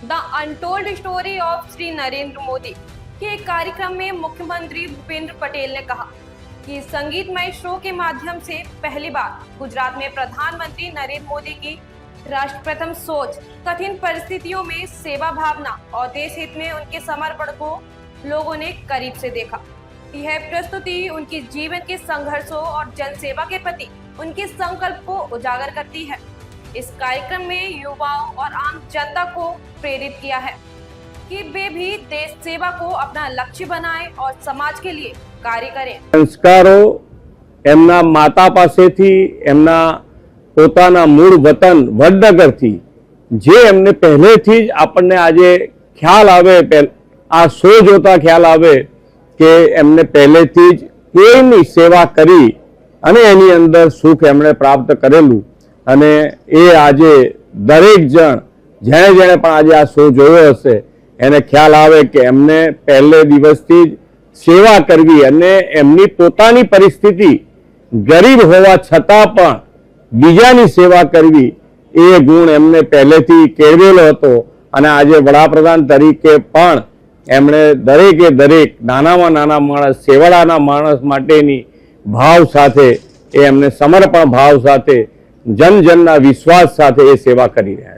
The untold story of Shri Narendra Modi के एक कार्यक्रम में मुख्यमंत्री भूपेंद्र पटेल ने कहा कि संगीतमय शो के माध्यम से पहली बार गुजरात में प्रधानमंत्री नरेंद्र मोदी की राष्ट्र प्रथम सोच, कठिन परिस्थितियों में सेवा भावना और देश हित में उनके समर्पण को लोगों ने करीब से देखा। यह प्रस्तुति उनके जीवन के संघर्षों और जनसेवा के प्रति उनके संकल्प को उजागर करती है। इस कार्यक्रम में युवाओं और आम जनता को प्रेरित किया है कि वे भी देश सेवा को अपना लक्ष्य बनाएं और समाज के लिए कार्य करें। संस्कारो एमना माता पासेथी एमना पोताना मूળ વતન વડનગરથી જે એમને પહેલેથી જ આપણને આજે ખ્યાલ આવે, આ શો જોતા ખ્યાલ આવે કે એમને પહેલેથી જ કોઈની સેવા કરી અને એની અંદર સુખ એમણે પ્રાપ્ત કરેલું અને એ આજે દરેક જણ જેણે જેણે પણ આજે આ શો જોયો હશે એને ખ્યાલ આવે કે એમને પહેલે દિવસથી જ સેવા કરવી અને એમની પોતાની પરિસ્થિતિ ગરીબ હોવા છતાં પણ બીજાની સેવા કરવી એ ગુણ એમને પહેલેથી કેળવેલો હતો અને આજે વડાપ્રધાન તરીકે પણ એમણે દરેકે દરેક નાનામાં નાના માણસ, સેવાળાના માણસ માટેની ભાવ સાથે એ એમને સમર્પણ ભાવ સાથે જન જનના વિશ્વાસ સાથે એ સેવા કરી રહ્યા છે।